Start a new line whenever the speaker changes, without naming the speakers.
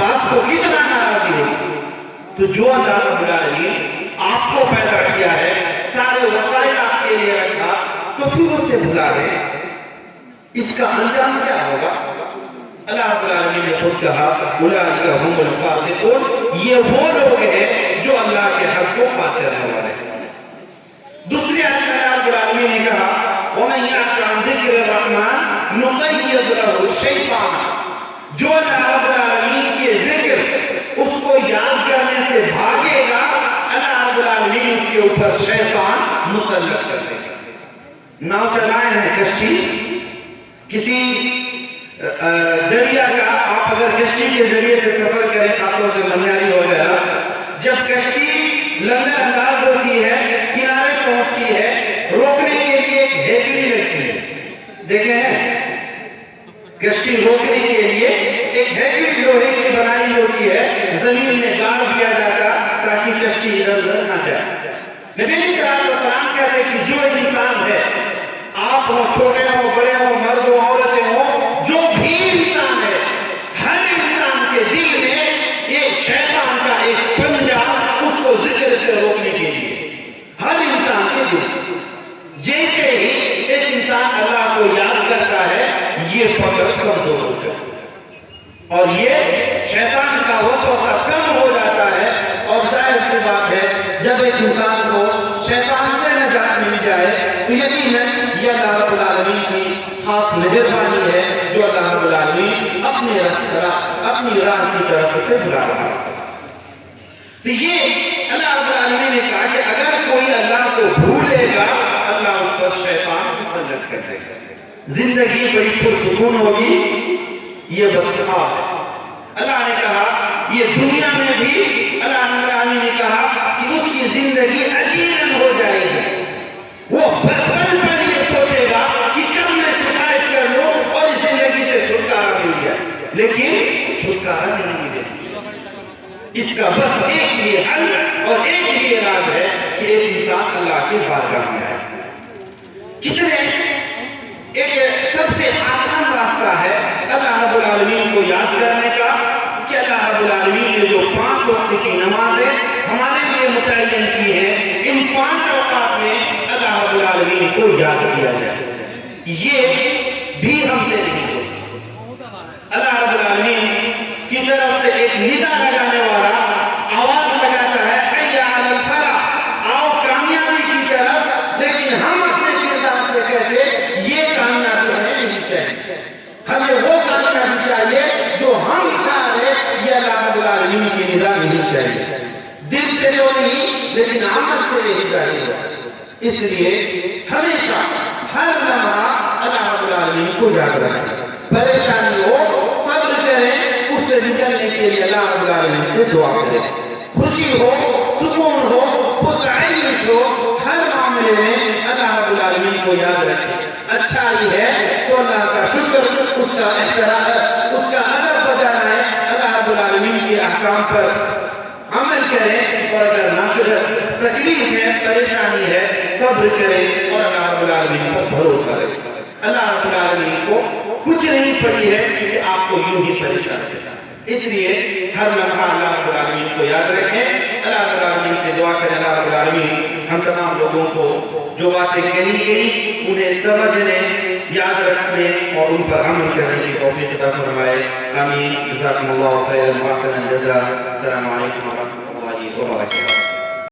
بات کو اتنا ناراضی ہوگی. تو جو اللہ رب العالمین آپ کو پیدا کیا ہے، سارے وسائل آپ کے لیے رکھا، تو پھر اسے بھلا رہے، اس کا انجام کیا ہوگا؟ اللہ رب العالمین نے خود کہا اولئک هم الفاسقون، یہ وہ لوگ ہیں جو اللہ کے حق کو پاتے رہنے والے ہیں. دوسری آیت میں اللہ رب العالمین نے کہا وَمَنْ يَعْشَ عَنْ ذِكْرِ الرَّحْمَنِ نُقَيِّضْ لَهُ شَيْطَانًا، جو اللہ رب العالمین کے ذکر اس کو یاد کرنے سے بھاگے گا، اللہ رب العالمین اس کے اوپر شیطان مسلط کر دے گا. ناؤ چلائے ہیں کشتی، کسی دریا کا آپ اگر کشتی کے ذریعے سے سفر کریں، خاصوں سے منیاری ہو گیا، جب کشتی لنگر انداز ہوتی ہے، کنارے پہنچتی ہے، روکنے کے لیے ایک ہیکڑی لگتی ہے. دیکھیں ہیں کشتی روکنے کے لیے ایک ہیکڑی لوہے کی بنائی ہوتی ہے، زمین میں گاڑ دیا جاتا تاکہ کشتی ادھر ادھر نہ جائے. نبی صلی اللہ علیہ وسلم کہتے ہیں کہ جو انسان ہے، آپ ہو، چھوٹے ہو، بڑے ہو، مرد ہو، عورتیں ہو، جو بھی انسان ہے، ہر انسان کے دل میں یہ شیطان کا ایک پنجہ اس کو ذکر سے روکنے کے لیے، ہر انسان کے دل جیسے ہی ایک انسان اللہ کو یاد کرتا ہے، یہ پکڑ کمزور ہو جاتا ہے اور یہ شیطان کا وسوسہ کم ہو جاتا ہے. اور ظاہر سی بات ہے جب ایک انسان کو شیطان سے نجات مل جائے تو یقیناً یہ اللہ رب العالمین کی خاص مہربانی ہے جو اللہ رب العالمین اپنی راہ کی طرف سے بلا رہا ہے. تو یہ اللہ رب العالمین نے کہا کہ اگر کوئی اللہ کو بھولے گا، اللہ اس پر شیطان مسلط کر دے گا. زندگی بڑی پرسکون ہوگی، یہ بس خواب ہے. اللہ نے کہا یہ دنیا میں بھی اللہ رب العالمین نے کہا کہ اس کی زندگی اجیرن ہو جائے گی. وہ پل پل یہ سوچے گا کہ کب میں سوسائڈ کر لوں اور اس زندگی سے چھٹکارا مل جائے، لیکن چھٹکارا نہیں ملے. اس کا بس ایک ہی حل اور ایک ہی علاج ہے کہ ایک انسان اللہ کے بارگاہ میں آئے. کتنے ایک سب سے آسان راستہ ہے اللہ رب العالمین کو یاد کرنے کا کہ اللہ رب العالمین نے جو 5 وقت کی نمازیں ہمارے لیے متعین کی ہیں، ان 5 اوقات میں اللہ رب العالمین کو یاد کیا جائے. یہ بھی ہم سے نہیں ہوتا. اللہ رب العالمین کی طرف سے ایک ندا لگانے والا آواز لگاتا ہے حی علی الفلاح، آؤ کامیابی کی طرف، لیکن ہم اپنے کردار سے کہتے یہ کامیابی ہمیں نہیں چاہیے، ہمیں وہ کامیابی چاہیے جو ہم چاہے. یہ اللہ رب العالمین کی ندا نہیں چاہیے، دل سے تو نہیں لیکن عمل سے یہ ظاہر ہے. اس لیے ہمیشہ ہر لمحہ اللہ رب العالمین کو یاد رکھیں. پریشانی ہو صبر کریں، اس سے نکلنے کے لیے اللہ رب العالمین سے دعا کریں. خوشی ہو، سکون ہو، پرعیش ہو، ہر معاملے میں اللہ رب العالمین کو یاد رکھیں. اچھائی ہے تو اللہ کا شکر، اس کا احترام، اس کا ادب بجانا ہے، اللہ رب العالمین کے احکام پر عمل کریں. اور اگر تکلیف ہے، پریشانی ہے، صبر کریں اور اللہ رب العالمین پر بھروسہ رکھیں. اللہ رب العالمین کو کچھ نہیں پڑی ہے کہ آپ کو یوں ہی پریشان کرے. اس لیے ہر لمحہ اللہ رب العالمین کو یاد رکھیں. اللہ رب العالمین سے دعا کریں اللہ رب العالمین ہم تمام لوگوں کو جو باتیں کہی گئی انہیں سمجھنے، یاد رکھنے اور ان پر عمل کرنے کی توفیق عطا فرمائے. آمین. جزاکم اللہ خیرا و احسن الجزاء. السلام علیکم و رحمۃ اللہ وبرکاتہ.